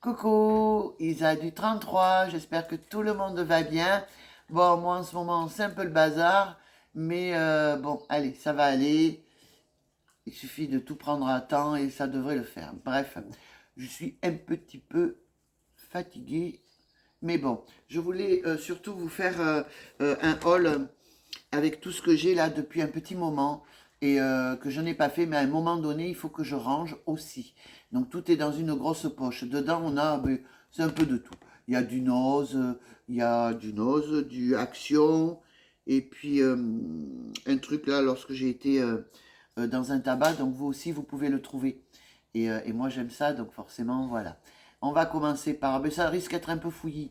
Coucou, Isa du 33, j'espère que tout le monde va bien. Bon, moi en ce moment c'est un peu le bazar, mais bon, allez, ça va aller. Il suffit de tout prendre à temps et ça devrait le faire. Bref, je suis un petit peu fatigué, mais bon, je voulais surtout vous faire un haul avec tout ce que j'ai là depuis un petit moment et que je n'ai pas fait, mais à un moment donné, il faut que je range aussi. Donc tout est dans une grosse poche. Dedans, on a, ben, c'est un peu de tout. Il y a du Nose, du Action, et puis un truc là, lorsque j'ai été dans un tabac, donc vous aussi, vous pouvez le trouver. Et moi, j'aime ça, donc forcément, voilà. On va commencer par, ben, ça risque d'être un peu fouillis,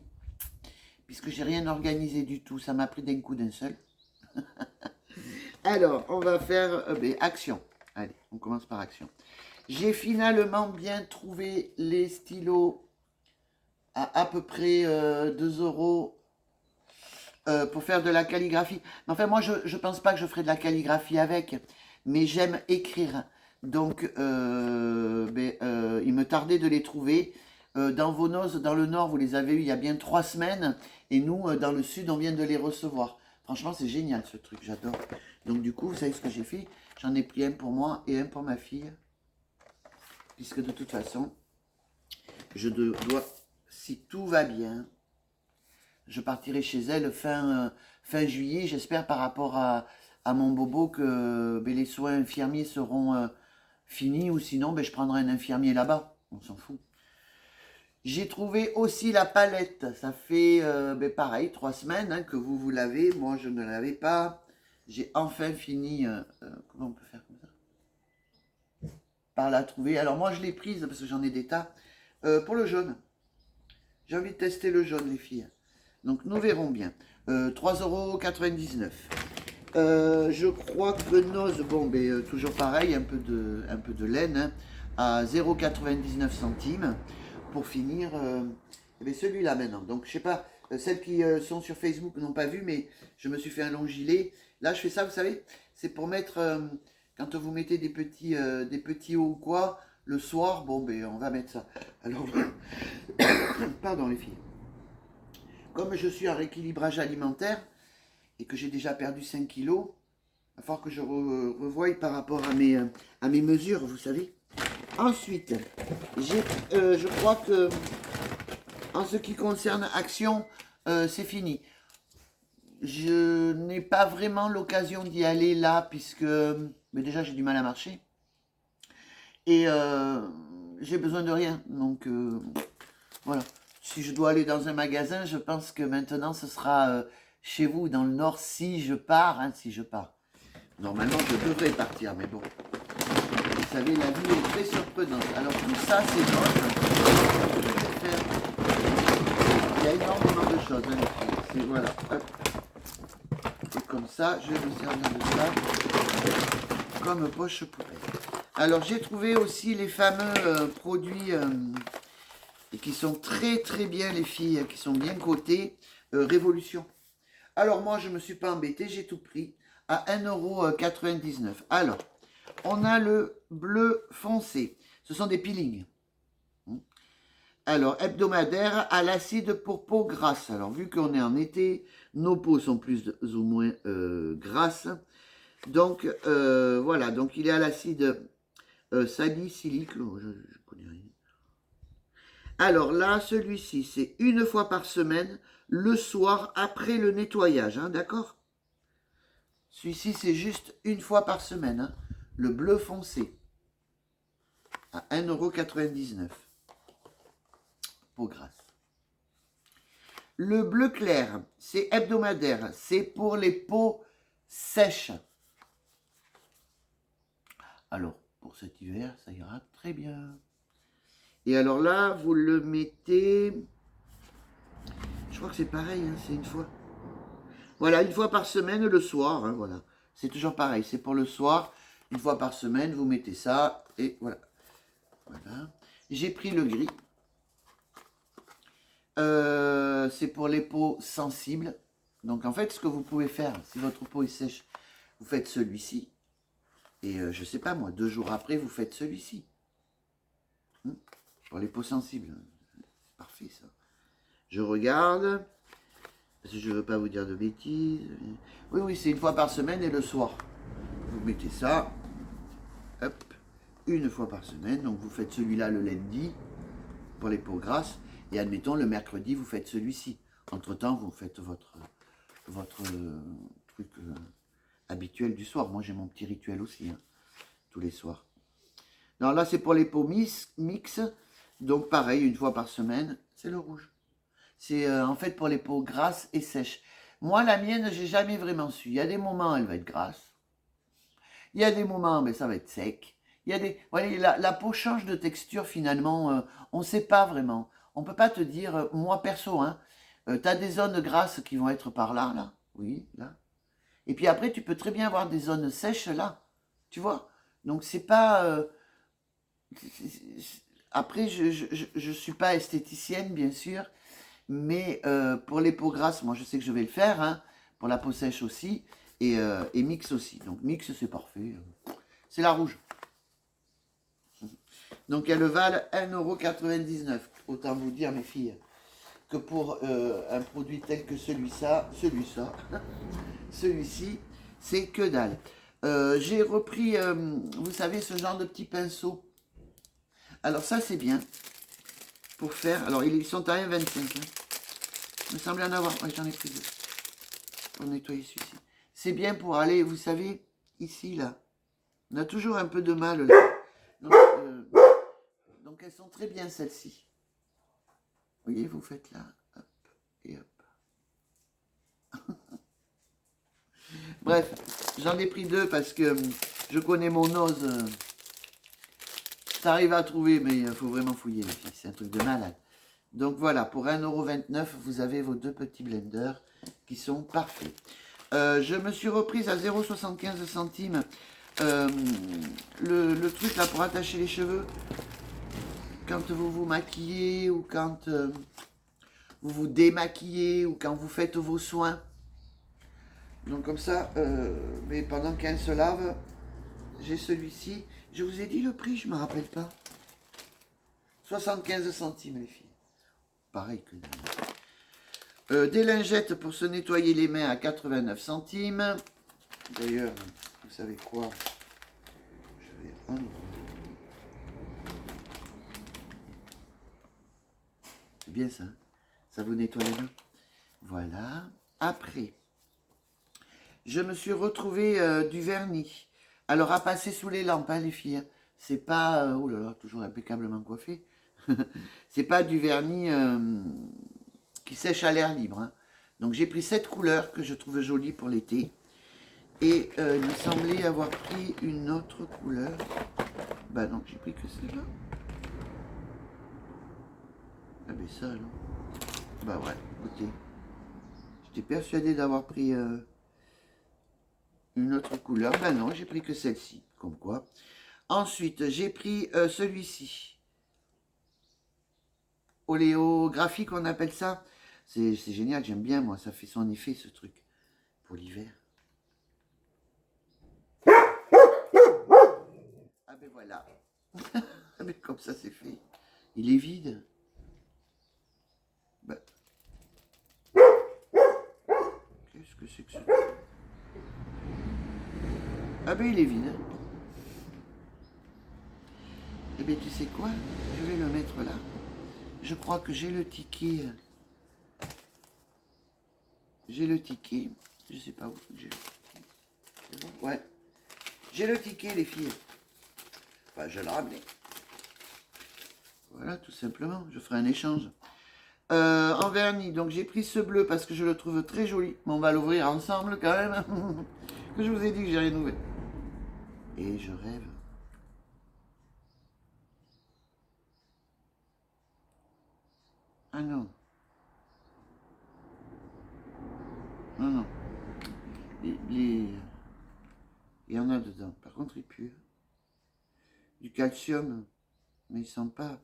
puisque j'ai rien organisé du tout. Ça m'a pris d'un coup d'un seul. Alors, on va faire ben, action. Allez, on commence par action. J'ai finalement bien trouvé les stylos à peu près 2 euros pour faire de la calligraphie. Mais enfin, moi, je ne pense pas que je ferai de la calligraphie avec, mais j'aime écrire. Donc, ben, il me tardait de les trouver. Dans vos noces, dans le Nord, vous les avez eu il y a bien 3 semaines. Et nous, dans le Sud, on vient de les recevoir. Franchement, c'est génial ce truc, j'adore. Donc, du coup, vous savez ce que j'ai fait? J'en ai pris un pour moi et un pour ma fille. Puisque de toute façon, je dois, si tout va bien, je partirai chez elle fin juillet. J'espère par rapport à mon bobo que ben, les soins infirmiers seront finis ou sinon ben, je prendrai un infirmier là-bas. On s'en fout. J'ai trouvé aussi la palette. Ça fait ben, pareil, 3 semaines hein, que vous l'avez. Moi, je ne l'avais pas. J'ai enfin fini. Comment on peut faire comme ça? Par la trouver. Alors moi, je l'ai prise parce que j'en ai des tas. Pour le jaune. J'ai envie de tester le jaune, les filles. Donc nous verrons bien. 3,99 €. Je crois que Noz, bon, ben, toujours pareil, un peu de laine, hein, à 0,99 € pour finir eh ben, celui-là maintenant. Donc je sais pas, celles qui sont sur Facebook n'ont pas vu, mais je me suis fait un long gilet. Là je fais ça, vous savez, c'est pour mettre, quand vous mettez des petits hauts ou quoi, le soir, bon ben on va mettre ça. Alors, pardon les filles. Comme je suis en rééquilibrage alimentaire et que j'ai déjà perdu 5 kilos, il va falloir que je revoie par rapport à mes mesures, vous savez. Ensuite, je crois que en ce qui concerne Action, c'est fini. Je n'ai pas vraiment l'occasion d'y aller là, puisque mais déjà j'ai du mal à marcher. Et j'ai besoin de rien. Donc voilà. Si je dois aller dans un magasin, je pense que maintenant ce sera chez vous, dans le Nord, si je pars. Hein, si je pars. Normalement, je devrais partir, mais bon. Vous savez, la vie est très surprenante. Alors tout ça, c'est moche. Il y a énormément de choses. Hein, c'est, voilà. Hop. Et comme ça, je vais me servir de ça comme poche poubelle. Alors j'ai trouvé aussi les fameux produits et qui sont très très bien les filles, qui sont bien cotés, Révolution. Alors moi je ne me suis pas embêté, j'ai tout pris à 1,99 €. Alors, on a le bleu foncé, ce sont des peelings. Alors, hebdomadaire à l'acide pour peau grasse. Alors, vu qu'on est en été, nos peaux sont plus ou moins grasses. Donc, voilà, donc il est à l'acide salicylique, je connais rien. Alors là, celui-ci, c'est une fois par semaine, le soir après le nettoyage, hein, d'accord? Celui-ci, c'est juste une fois par semaine, hein, le bleu foncé, à 1,99 €, peau grasse. Le bleu clair, c'est hebdomadaire, c'est pour les peaux sèches. Alors, pour cet hiver, ça ira très bien. Et alors là, vous le mettez... Je crois que c'est pareil, hein, c'est une fois. Voilà, une fois par semaine, le soir, hein, voilà. C'est toujours pareil, c'est pour le soir. Une fois par semaine, vous mettez ça, et voilà. Voilà. J'ai pris le gris. C'est pour les peaux sensibles. Donc en fait, ce que vous pouvez faire, si votre peau est sèche, vous faites celui-ci. Et je sais pas moi, 2 jours après, vous faites celui-ci. Pour les peaux sensibles. parfait ça. Je regarde, parce que je ne veux pas vous dire de bêtises. Oui, oui, c'est une fois par semaine et le soir. Vous mettez ça, hop, une fois par semaine. Donc vous faites celui-là le lundi pour les peaux grasses. Et admettons, le mercredi, vous faites celui-ci. Entre-temps, vous faites votre truc habituel du soir. Moi, j'ai mon petit rituel aussi, hein, tous les soirs. Non, là, c'est pour les peaux mix. Donc, pareil, une fois par semaine, c'est le rouge. C'est en fait pour les peaux grasses et sèches. Moi, la mienne, j'ai jamais vraiment su. Il y a des moments, elle va être grasse. Il y a des moments, mais ça va être sec. Il y a des... Voilà, la peau change de texture finalement. On ne sait pas vraiment. On ne peut pas te dire, moi perso, hein, tu as des zones grasses qui vont être par là, là. Oui, là. Et puis après, tu peux très bien avoir des zones sèches là. Tu vois? Donc, c'est pas... Après, je suis pas esthéticienne, bien sûr. Mais pour les peaux grasses, moi, je sais que je vais le faire. Hein, pour la peau sèche aussi. Et mix aussi. Donc, mix, c'est parfait. C'est la rouge. Donc, elles valent 1,99 €. Autant vous dire, mes filles, que pour un produit tel que celui-ci, c'est que dalle. J'ai repris, vous savez, ce genre de petits pinceaux. Alors ça, c'est bien pour faire... Alors, ils sont à 1,25 €. Hein. Il me semblait en avoir... Ouais, j'en ai pris deux. Pour nettoyer celui-ci. C'est bien pour aller, vous savez, ici, là. On a toujours un peu de mal, là. Donc elles sont très bien, celles-ci. Vous voyez, vous faites là, hop, et hop. Bref, j'en ai pris deux parce que je connais mon nose. Ça arrive à trouver, mais il faut vraiment fouiller, les filles. C'est un truc de malade. Donc voilà, pour 1,29 €, vous avez vos deux petits blenders qui sont parfaits. Je me suis reprise à 0,75 centimes le truc là pour attacher les cheveux. Quand vous vous maquillez ou quand vous vous démaquillez ou quand vous faites vos soins. Donc comme ça, mais pendant qu'elle se lave, j'ai celui-ci. Je vous ai dit le prix, je ne me rappelle pas. 75 centimes les filles. Pareil que des lingettes pour se nettoyer les mains à 89 centimes. D'ailleurs, vous savez quoi? Je vais prendre... C'est bien ça. Ça vous nettoie les mains. Voilà. Après, je me suis retrouvé du vernis. Alors, à passer sous les lampes, hein, les filles. C'est pas... oh là là, toujours impeccablement coiffé. C'est pas du vernis qui sèche à l'air libre. Hein. Donc, j'ai pris cette couleur que je trouve jolie pour l'été. Et il me semblait avoir pris une autre couleur. Bah non, j'ai pris que celle-là. Ah ben ça, non. Bah ouais, écoutez. J'étais persuadé d'avoir pris une autre couleur. Bah non, j'ai pris que celle-ci. Comme quoi. Ensuite, j'ai pris celui-ci. Oléographique, on appelle ça. C'est génial, j'aime bien, moi. Ça fait son effet, ce truc. Pour l'hiver. Ah ben voilà. Ah ben comme ça, c'est fait. Il est vide. Ben. Qu'est-ce que c'est que ça? Ah ben il est vide. Eh bien tu sais quoi? Je vais le mettre là. Je crois que j'ai le ticket. J'ai le ticket. Je sais pas où j'ai le ticket. Ouais. J'ai le ticket les filles. Enfin je le ramener. Voilà tout simplement. Je ferai un échange. En vernis. Donc j'ai pris ce bleu parce que je le trouve très joli. Mais on va l'ouvrir ensemble quand même. Que je vous ai dit que j'ai rien ouvert. Et je rêve. Ah non. Non, non. Il y en a dedans. Par contre, il pue. Du calcium. Mais il sent pas.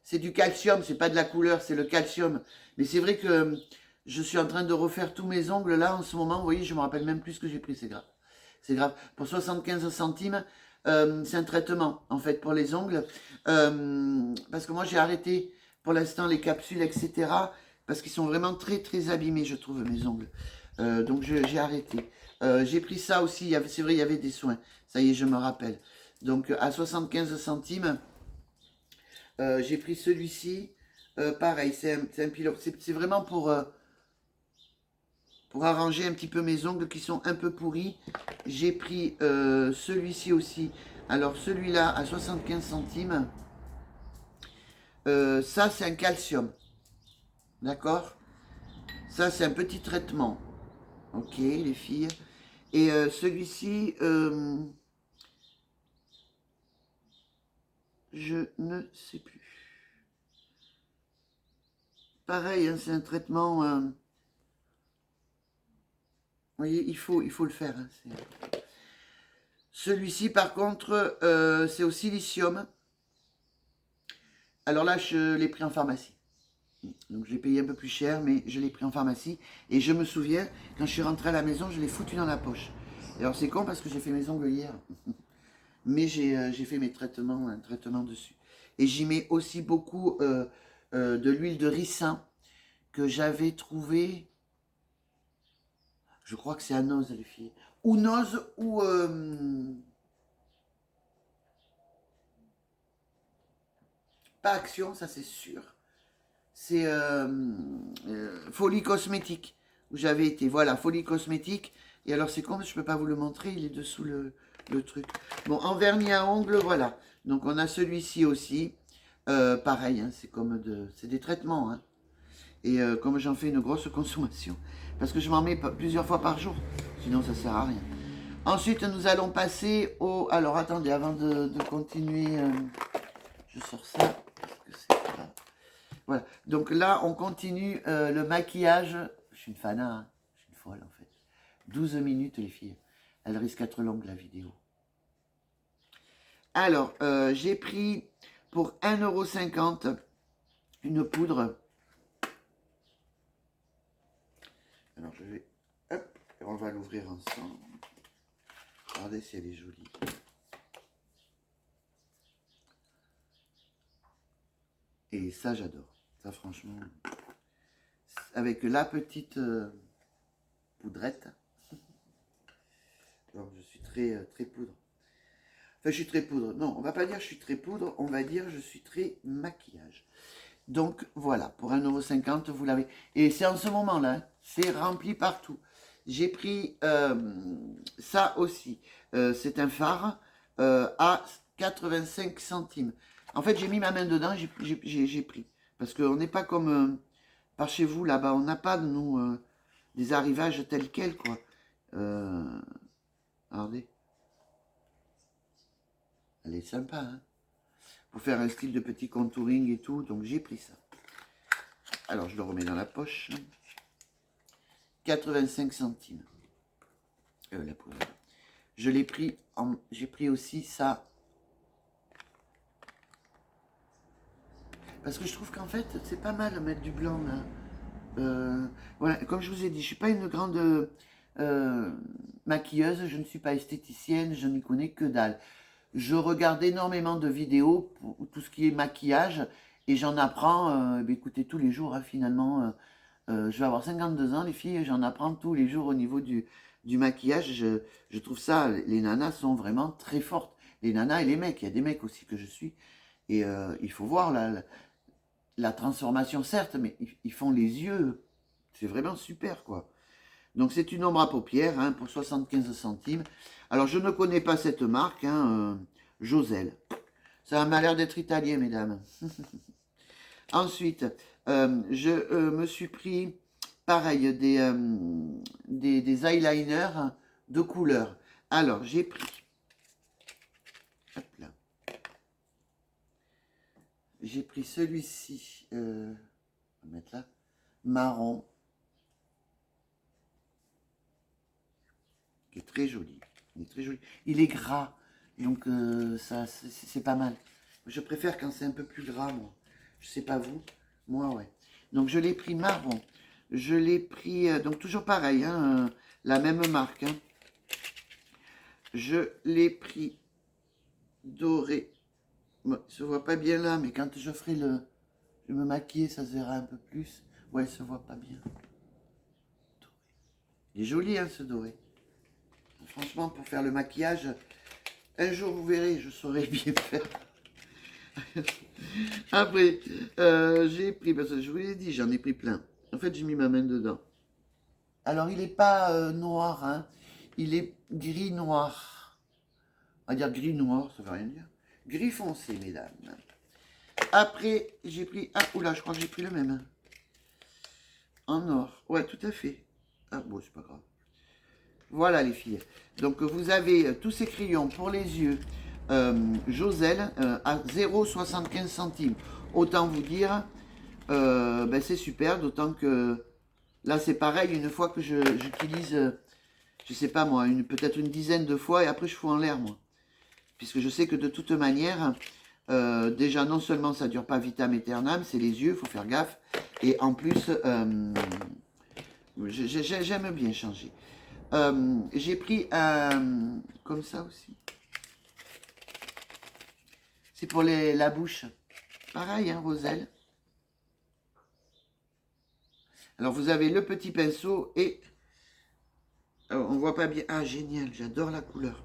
C'est du calcium, c'est pas de la couleur, c'est le calcium. Mais c'est vrai que je suis en train de refaire tous mes ongles là en ce moment. Vous voyez, je me rappelle même plus ce que j'ai pris, c'est grave. C'est grave. Pour 75 centimes, C'est un traitement, en fait, pour les ongles. Parce que moi, j'ai arrêté pour l'instant les capsules, etc. Parce qu'ils sont vraiment très, très abîmés, je trouve, mes ongles. Donc, j'ai arrêté. J'ai pris ça aussi, c'est vrai, il y avait des soins. Ça y est, je me rappelle. Donc, à 75 centimes, j'ai pris celui-ci. Pareil, c'est un pilote. C'est vraiment pour arranger un petit peu mes ongles qui sont un peu pourris. J'ai pris celui-ci aussi. Alors celui-là à 75 centimes. Ça c'est un calcium. D'accord. Ça c'est un petit traitement. Ok les filles. Et celui-ci, je ne sais plus. Pareil, hein, c'est un traitement. Vous voyez, il faut le faire. Hein, celui-ci, par contre, c'est au silicium. Alors là, je l'ai pris en pharmacie. Donc je l'ai payé un peu plus cher, mais je l'ai pris en pharmacie. Et je me souviens, quand je suis rentré à la maison, je l'ai foutu dans la poche. Et alors c'est con parce que j'ai fait mes ongles hier. Mais j'ai fait mes traitements, un traitement dessus. Et j'y mets aussi beaucoup de l'huile de ricin que j'avais trouvé. Je crois que c'est à Noz, les filles. Ou Noz, ou... pas Action, ça c'est sûr. C'est Folie Cosmétique, où j'avais été. Voilà, Folie Cosmétique. Et alors c'est con, je ne peux pas vous le montrer, il est dessous le truc. Bon, en vernis à ongles, voilà. Donc on a celui-ci aussi. Pareil, hein, c'est des traitements. Hein. Et comme j'en fais une grosse consommation. Parce que je m'en mets plusieurs fois par jour. Sinon ça sert à rien. Ensuite, nous allons passer au... Alors attendez, avant de continuer, je sors ça. Parce que c'est pas... Voilà. Donc là, on continue le maquillage. Je suis une fana, hein. Je suis une folle en fait. 12 minutes les filles. Elle risque d'être longue la vidéo. Alors, j'ai pris pour 1,50 € une poudre. Alors je vais... Hop, on va l'ouvrir ensemble. Regardez si elle est jolie. Et ça, j'adore. Ça, franchement, avec la petite poudrette. Alors, je suis très poudre. Enfin, je suis très poudre. Non, on va pas dire je suis très poudre, on va dire je suis très maquillage. Donc, voilà, pour 1,50 €, vous l'avez. Et c'est en ce moment-là, hein, c'est rempli partout. J'ai pris ça aussi. C'est un fard à 85 centimes. En fait, j'ai mis ma main dedans, j'ai pris. Parce qu'on n'est pas comme par chez vous, là-bas. On n'a pas, nous, des arrivages tels quels, quoi. Regardez. Elle est sympa, hein. Pour faire un style de petit contouring et tout. Donc, j'ai pris ça. Alors, je le remets dans la poche. 85 centimes. La poudre. Je l'ai pris en... J'ai pris aussi ça. Parce que je trouve qu'en fait, c'est pas mal de mettre du blanc, là. Voilà, comme je vous ai dit, je ne suis pas une grande maquilleuse, je ne suis pas esthéticienne, je n'y connais que dalle. Je regarde énormément de vidéos pour tout ce qui est maquillage et j'en apprends, écoutez, tous les jours, hein, finalement. Je vais avoir 52 ans, les filles, j'en apprends tous les jours au niveau du maquillage. Je trouve ça, les nanas sont vraiment très fortes. Les nanas et les mecs, il y a des mecs aussi que je suis. Et il faut voir la transformation, certes, mais ils font les yeux. C'est vraiment super, quoi. Donc, c'est une ombre à paupières, hein, pour 75 centimes. Alors, je ne connais pas cette marque, hein, Josel. Ça m'a l'air d'être italien, mesdames. Ensuite, je me suis pris, pareil, des eyeliners de couleur. Alors, j'ai pris... Hop là. J'ai pris celui-ci, on va mettre là, marron, qui est très joli. Il est très joli. Il est gras, donc ça c'est pas mal. Je préfère quand c'est un peu plus gras, moi. Je sais pas vous, moi ouais. Donc je l'ai pris marron. Je l'ai pris, donc toujours pareil, hein, la même marque. Hein. Je l'ai pris doré. Bon, il se voit pas bien là, mais quand je ferai le... Je vais me maquiller, ça se verra un peu plus. Ouais, il se voit pas bien. Il est joli, hein, ce doré. Franchement, pour faire le maquillage, un jour, vous verrez, je saurai bien faire. Après, j'ai pris, parce que je vous l'ai dit, j'en ai pris plein. En fait, j'ai mis ma main dedans. Alors, il n'est pas noir, hein. Il est gris-noir. On va dire gris-noir, ça ne veut rien dire. Gris foncé, mesdames. Après, j'ai pris... Ah, oula, je crois que j'ai pris le même. Hein. En or. Ouais, tout à fait. Ah, bon, c'est pas grave. Voilà, les filles. Donc, vous avez tous ces crayons pour les yeux. Josel à 0,75 centimes. Autant vous dire, ben, c'est super, d'autant que là, c'est pareil, une fois que j'utilise, je sais pas moi, peut-être une dizaine de fois, et après, je fous en l'air, moi. Puisque je sais que de toute manière... déjà, non seulement ça ne dure pas vitam aeternam, c'est les yeux, il faut faire gaffe. Et en plus, j'aime bien changer. J'ai pris un... comme ça aussi. C'est pour la bouche. Pareil, hein, Roselle. Alors, vous avez le petit pinceau et... on voit pas bien. Ah, génial, j'adore la couleur.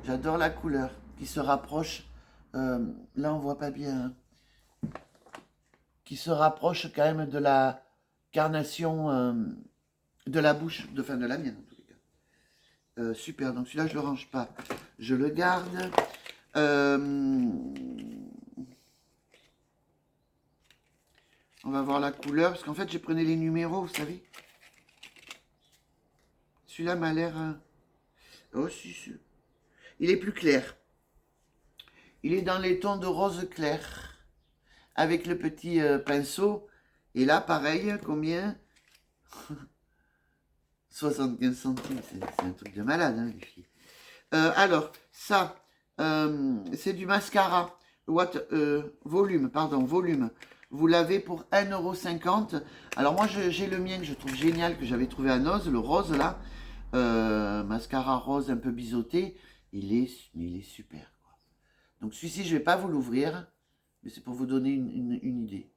J'adore la couleur qui se rapproche. Là, on voit pas bien. Hein. Qui se rapproche quand même de la carnation de la bouche, enfin de la mienne en tous les cas. Super, donc celui-là je le range pas, je le garde. On va voir la couleur, parce qu'en fait j'ai pris les numéros, vous savez. Celui-là m'a l'air... Oh si, si. Il est plus clair. Il est dans les tons de rose clair, avec le petit pinceau. Et là, pareil, combien 75 centimes, c'est un truc de malade, hein, les filles. Alors, ça, c'est du mascara. Volume, pardon, volume. Vous l'avez pour 1,50 €. Alors moi, j'ai le mien que je trouve génial, que j'avais trouvé à Noz, le rose là. Mascara rose un peu biseauté. Il est super. Quoi. Donc celui-ci, je ne vais pas vous l'ouvrir, mais c'est pour vous donner une idée.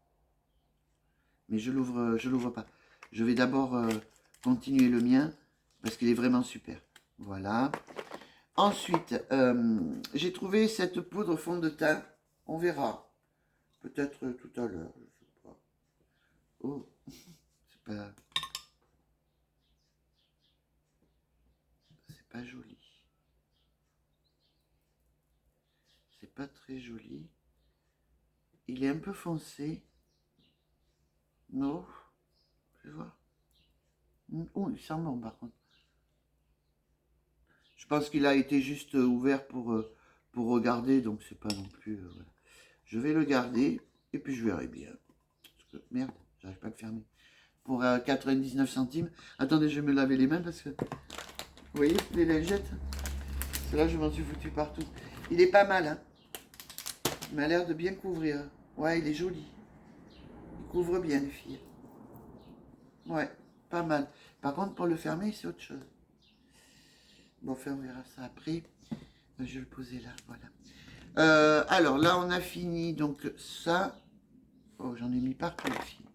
Mais je l'ouvre pas. Je vais d'abord continuer le mien, parce qu'il est vraiment super. Voilà. Ensuite, j'ai trouvé cette poudre fond de teint. On verra. Peut-être tout à l'heure. Je sais pas. Oh, c'est pas joli. C'est pas très joli. Il est un peu foncé. Non. Je vais voir. Oh, il sent bon par contre. Je pense qu'il a été juste ouvert pour regarder, donc c'est pas non plus... voilà. Je vais le garder, et puis je verrai bien. Parce que, merde, j'arrive pas à le fermer. Pour 99 centimes. Attendez, je vais me laver les mains parce que... Vous voyez, les lingettes? Là, je m'en suis foutu partout. Il est pas mal, hein. Il m'a l'air de bien couvrir. Ouais, il est joli. Il couvre bien, les filles. Ouais, pas mal. Par contre, pour le fermer, c'est autre chose. Bon, enfin, on verra ça après. Je vais le poser là, voilà. Alors, là, on a fini. Donc, ça... Oh, j'en ai mis partout, les filles.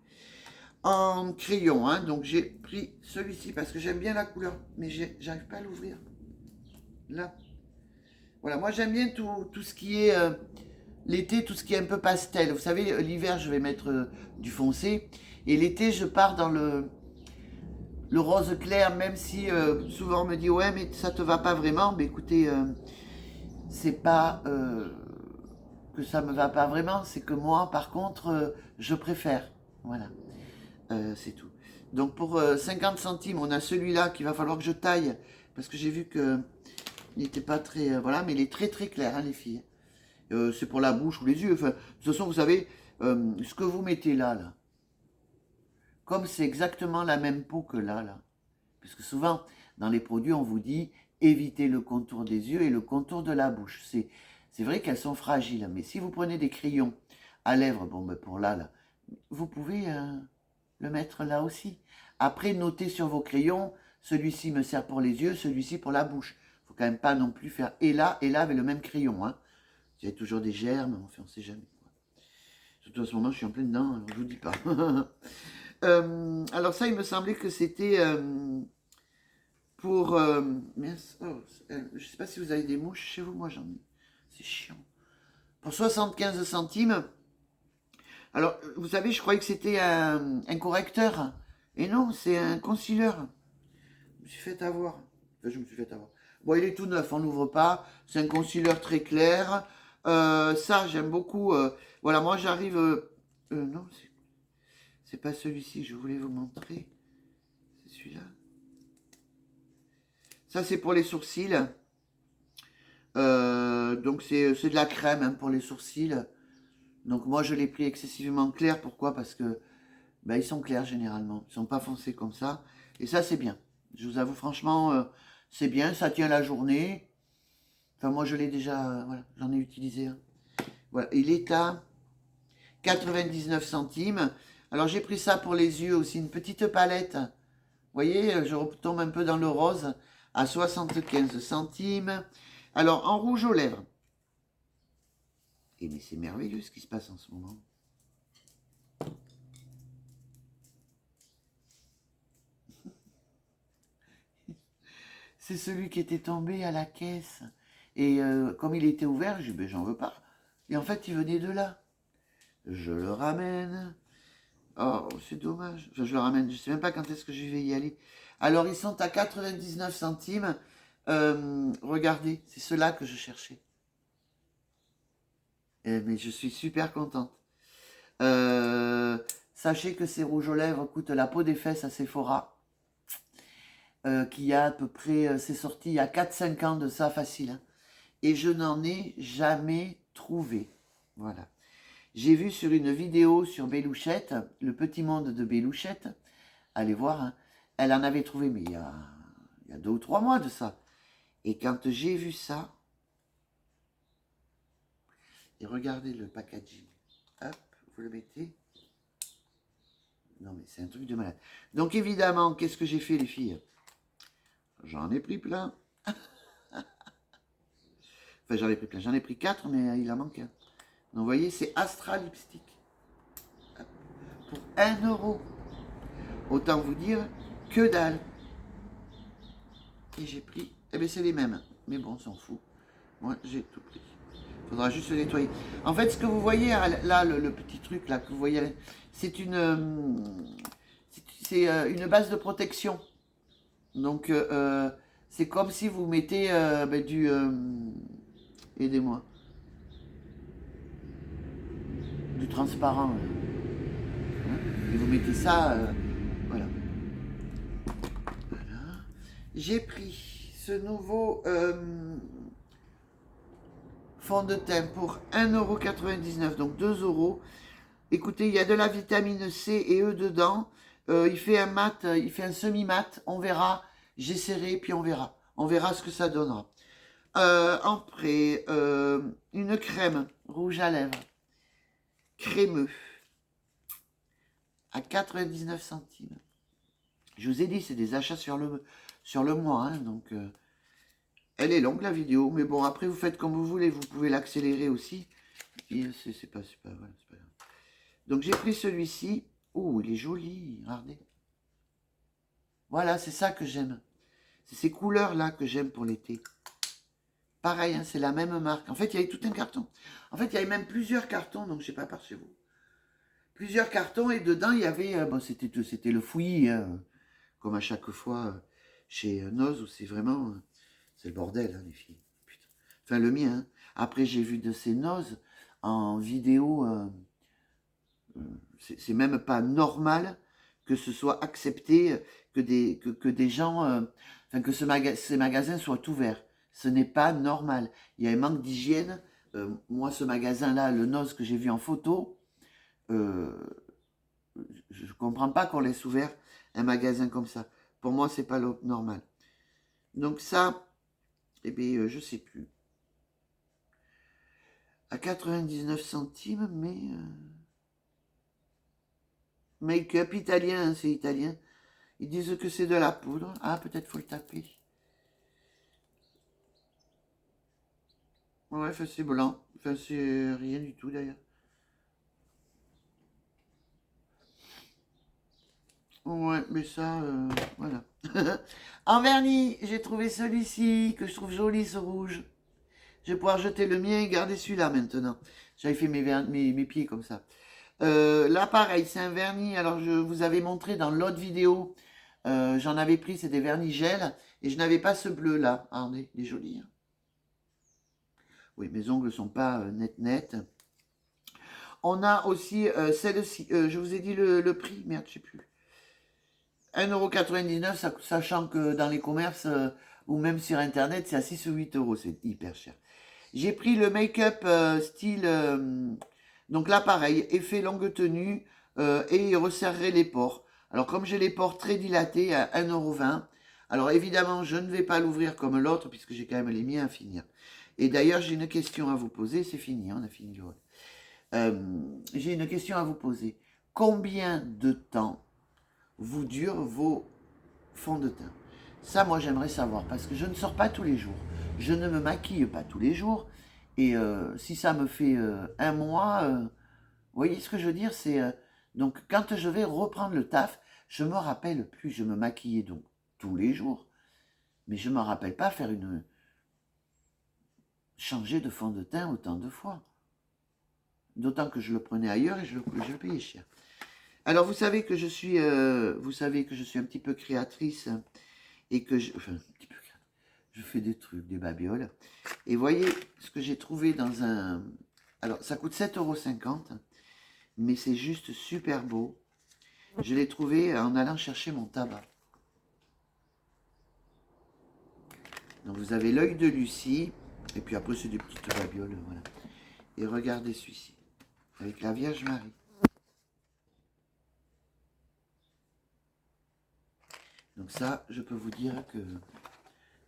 En crayon, hein. Donc, j'ai pris celui-ci parce que j'aime bien la couleur. Mais j'arrive pas à l'ouvrir. Là. Voilà, moi, j'aime bien tout ce qui est... l'été, tout ce qui est un peu pastel. Vous savez, l'hiver, je vais mettre du foncé. Et l'été, je pars dans le rose clair, même si souvent on me dit ouais mais ça te va pas vraiment. Mais écoutez, c'est pas que ça me va pas vraiment, c'est que moi par contre je préfère. Voilà, c'est tout. Donc pour 50 centimes, on a celui-là qu'il va falloir que je taille parce que j'ai vu que il n'était pas très voilà, mais il est très très clair hein, les filles. C'est pour la bouche ou les yeux. Enfin, de toute façon, vous savez ce que vous mettez là. Comme c'est exactement la même peau que là. Parce que souvent, dans les produits, on vous dit évitez le contour des yeux et le contour de la bouche. C'est vrai qu'elles sont fragiles, mais si vous prenez des crayons à lèvres, bon, ben pour là, vous pouvez le mettre là aussi. Après, notez sur vos crayons, celui-ci me sert pour les yeux, celui-ci pour la bouche. Il faut quand même pas non plus faire et là avec le même crayon. Hein. Il y a toujours des germes, enfin, on ne sait jamais. Surtout à ce moment, je suis en plein dedans, alors je vous dis pas. Alors ça, il me semblait que c'était pour... mince, oh, je sais pas si vous avez des mouches chez vous, moi j'en ai. C'est chiant. Pour 75 centimes. Alors, vous savez, je croyais que c'était un correcteur. Et non, c'est un concealer. Je me suis fait avoir. Enfin, je me suis fait avoir. Bon, il est tout neuf, on n'ouvre pas. C'est un concealer très clair. Ça, j'aime beaucoup. Voilà, moi j'arrive... non, c'est pas celui-ci que je voulais vous montrer. C'est celui-là. Ça, c'est pour les sourcils. Donc, c'est de la crème hein, pour les sourcils. Donc, moi, je l'ai pris excessivement clair. Pourquoi? Parce que ben, ils sont clairs généralement. Ils sont pas foncés comme ça. Et ça, c'est bien. Je vous avoue, franchement, c'est bien. Ça tient la journée. Enfin, moi, je l'ai déjà... voilà, j'en ai utilisé un. Voilà, il est à 99 centimes. Alors, j'ai pris ça pour les yeux aussi. Une petite palette. Vous voyez, je retombe un peu dans le rose. À 75 centimes. Alors, en rouge aux lèvres. Et mais c'est merveilleux ce qui se passe en ce moment. C'est celui qui était tombé à la caisse. Et comme il était ouvert, je dis, ben, j'en veux pas. Et en fait, il venait de là. Je le ramène. Oh, c'est dommage. Enfin, je le ramène. Je sais même pas quand est-ce que je vais y aller. Alors, ils sont à 99 centimes. Regardez, c'est ceux-là que je cherchais. Mais je suis super contente. Sachez que ces rouges aux lèvres coûtent la peau des fesses à Sephora. Qui a à peu près, c'est sorti il y a 4-5 ans de ça facile. Hein. Et je n'en ai jamais trouvé. Voilà. J'ai vu sur une vidéo sur Bélouchette, le petit monde de Bélouchette, allez voir, hein, elle en avait trouvé, mais il y a 2 ou 3 mois de ça. Et quand j'ai vu ça, et regardez le packaging, hop, vous le mettez. Non mais c'est un truc de malade. Donc évidemment, qu'est-ce que j'ai fait les filles? J'en ai pris plein. Enfin, j'en ai pris plein. J'en ai pris 4, mais il en manque un. Donc, vous voyez, c'est Astra Lipstick. Pour 1 euro. Autant vous dire que dalle. Et j'ai pris... Eh bien, c'est les mêmes. Mais bon, on s'en fout. Moi, j'ai tout pris. Il faudra juste le nettoyer. En fait, ce que vous voyez là, le petit truc là que vous voyez, c'est une base de protection. Donc, c'est comme si vous mettez ben, du... aidez-moi. Du transparent. Hein, et vous mettez ça... voilà. Voilà. J'ai pris ce nouveau fond de teint pour 1,99 €, donc 2 €. Écoutez, il y a de la vitamine C et E dedans. Il fait un mat, il fait un semi-mat. On verra. J'essaierai, puis on verra. On verra ce que ça donnera. Après, une crème rouge à lèvres. Crémeux. À 99 centimes. Je vous ai dit, c'est des achats sur le mois. Hein, donc, elle est longue la vidéo. Mais bon, après, vous faites comme vous voulez. Vous pouvez l'accélérer aussi. C'est pas grave. Donc, j'ai pris celui-ci. Oh, il est joli. Regardez. Voilà, c'est ça que j'aime. C'est ces couleurs-là que j'aime pour l'été. Pareil, hein, c'est la même marque. En fait, il y avait tout un carton. En fait, il y avait même plusieurs cartons. Donc, je sais pas par chez vous. Plusieurs cartons. Et dedans, il y avait... bon, c'était le fouillis. Hein, comme à chaque fois chez Noz, où c'est vraiment... c'est le bordel, hein, les filles. Putain. Enfin, le mien. Hein. Après, j'ai vu de ces Noz en vidéo... c'est même pas normal que ce soit accepté que des gens, enfin que ces magasins soient ouverts. Ce n'est pas normal. Il y a un manque d'hygiène. Moi, ce magasin-là, le Noz que j'ai vu en photo, je ne comprends pas qu'on laisse ouvert un magasin comme ça. Pour moi, c'est pas normal. Donc ça, eh bien, je sais plus. À 99 centimes, mais... make-up italien, c'est italien. Ils disent que c'est de la poudre. Ah, peut-être faut le taper. Ouais, enfin, c'est blanc. Enfin, c'est rien du tout d'ailleurs. Ouais, mais ça, voilà. En vernis, j'ai trouvé celui-ci, que je trouve joli, ce rouge. Je vais pouvoir jeter le mien et garder celui-là maintenant. J'avais fait mes pieds comme ça. Là, pareil, c'est un vernis. Alors, je vous avais montré dans l'autre vidéo. J'en avais pris, c'est des vernis gel. Et je n'avais pas ce bleu-là. Ah, regardez, il est joli, hein. Oui, mes ongles sont pas net. On a aussi celle-ci. Je vous ai dit le prix. Merde, je sais plus. 1,99 €, sachant que dans les commerces ou même sur Internet, c'est à 6 ou 8 euros. C'est hyper cher. J'ai pris le make-up style. Donc là, pareil, effet longue tenue et il resserrerait les pores. Alors, comme j'ai les pores très dilatés à 1,20 €, alors évidemment, je ne vais pas l'ouvrir comme l'autre puisque j'ai quand même les miens à finir. Et d'ailleurs, j'ai une question à vous poser. C'est fini, on a fini le rôle. J'ai une question à vous poser. Combien de temps vous durent vos fonds de teint? Ça, moi, j'aimerais savoir parce que je ne sors pas tous les jours. Je ne me maquille pas tous les jours. Et si ça me fait un mois, vous voyez ce que je veux dire? C'est donc quand je vais reprendre le taf, je me rappelle plus. Je me maquillais donc tous les jours, mais je me rappelle pas faire une changer de fond de teint autant de fois. D'autant que je le prenais ailleurs et je le payais cher. Alors vous savez que je suis, vous savez que je suis un petit peu créatrice et que enfin, un petit peu, je fais des trucs, des babioles. Et voyez ce que j'ai trouvé dans un, alors ça coûte 7,50 €, mais c'est juste super beau. Je l'ai trouvé en allant chercher mon tabac. Donc vous avez l'œil de Lucie, et puis après c'est des petites babioles, voilà. Et regardez celui-ci, avec la Vierge Marie. Donc ça, je peux vous dire que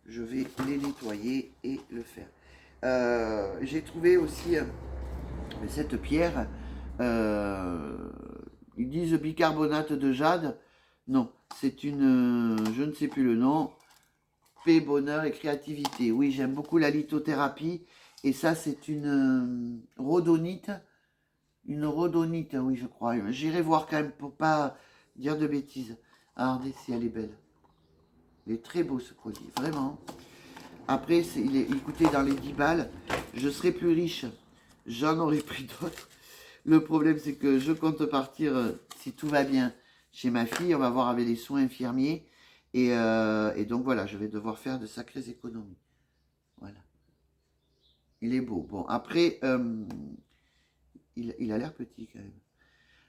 je vais les nettoyer et le faire. J'ai trouvé aussi cette pierre, ils disent bicarbonate de jade. Non, c'est une, je ne sais plus le nom, paix, bonheur et créativité. Oui, j'aime beaucoup la lithothérapie. Et ça, c'est une rhodonite. Une rhodonite, oui, je crois. J'irai voir quand même pour pas dire de bêtises. Ah, regardez si elle est belle. Il est très beau ce collier, vraiment. Après, il coûtait dans les 10 balles. Je serais plus riche. J'en aurais pris d'autres. Le problème, c'est que je compte partir, si tout va bien, chez ma fille. On va voir avec les soins infirmiers. Et donc, voilà, je vais devoir faire de sacrées économies. Voilà. Il est beau. Bon, après, il a l'air petit quand même.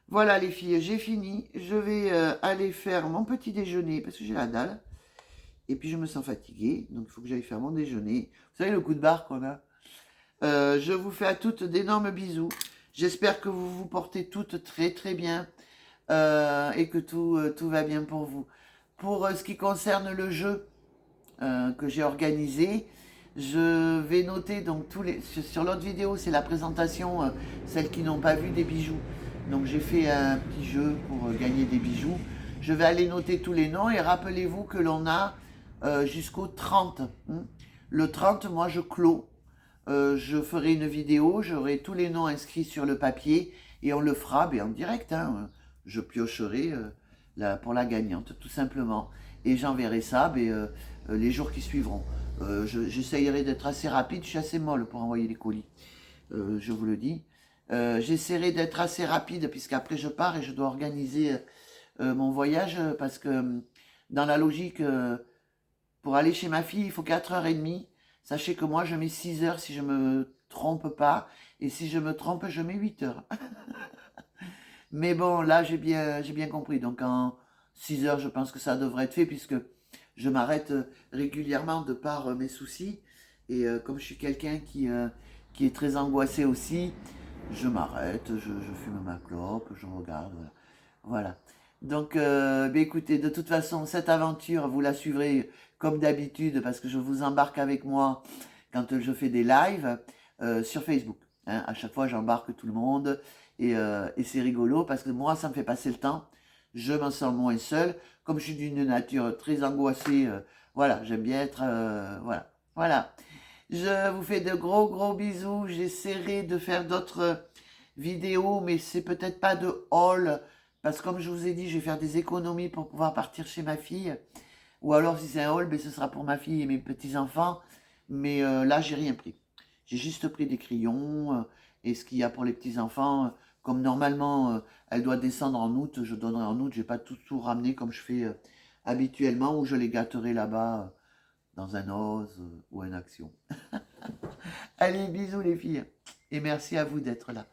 Voilà, les filles, j'ai fini. Je vais aller faire mon petit déjeuner parce que j'ai la dalle. Et puis, je me sens fatiguée. Donc, il faut que j'aille faire mon déjeuner. Vous savez, le coup de barre qu'on a. Je vous fais à toutes d'énormes bisous. J'espère que vous vous portez toutes très très bien et que tout va bien pour vous. Pour ce qui concerne le jeu que j'ai organisé, je vais noter donc sur l'autre vidéo, c'est la présentation, celles qui n'ont pas vu des bijoux. Donc j'ai fait un petit jeu pour gagner des bijoux. Je vais aller noter tous les noms et rappelez-vous que l'on a jusqu'au 30. Hein. Le 30, moi je clôt. Je ferai une vidéo, j'aurai tous les noms inscrits sur le papier et on le fera en direct. Hein. Je piocherai pour la gagnante, tout simplement. Et j'enverrai ça les jours qui suivront. J'essayerai d'être assez rapide, je suis assez molle pour envoyer les colis, je vous le dis. J'essaierai d'être assez rapide puisqu'après je pars et je dois organiser mon voyage parce que dans la logique, pour aller chez ma fille, il faut 4h30. Sachez que moi, je mets 6 heures si je me trompe pas. Et si je me trompe, je mets 8 heures. Mais bon, là, j'ai bien compris. Donc, en 6 heures, je pense que ça devrait être fait puisque je m'arrête régulièrement de par mes soucis. Et comme je suis quelqu'un qui est très angoissé aussi, je m'arrête, je fume ma clope, je regarde. Voilà. Donc, écoutez, de toute façon, cette aventure, vous la suivrez comme d'habitude parce que je vous embarque avec moi quand je fais des lives sur Facebook. Hein. À chaque fois, j'embarque tout le monde et c'est rigolo parce que moi, ça me fait passer le temps. Je m'en sens moins seul. Comme je suis d'une nature très angoissée, voilà, j'aime bien être... voilà. Voilà. Je vous fais de gros bisous. J'essaierai de faire d'autres vidéos, mais c'est peut-être pas de haul, parce que comme je vous ai dit, je vais faire des économies pour pouvoir partir chez ma fille. Ou alors si c'est un haul, ben, ce sera pour ma fille et mes petits-enfants. Mais là, j'ai rien pris. J'ai juste pris des crayons et ce qu'il y a pour les petits-enfants. Comme normalement, elle doit descendre en août, je donnerai en août. Je vais pas tout ramener comme je fais habituellement, ou je les gâterai là-bas dans un Oz ou un Action. Allez, bisous les filles. Et merci à vous d'être là.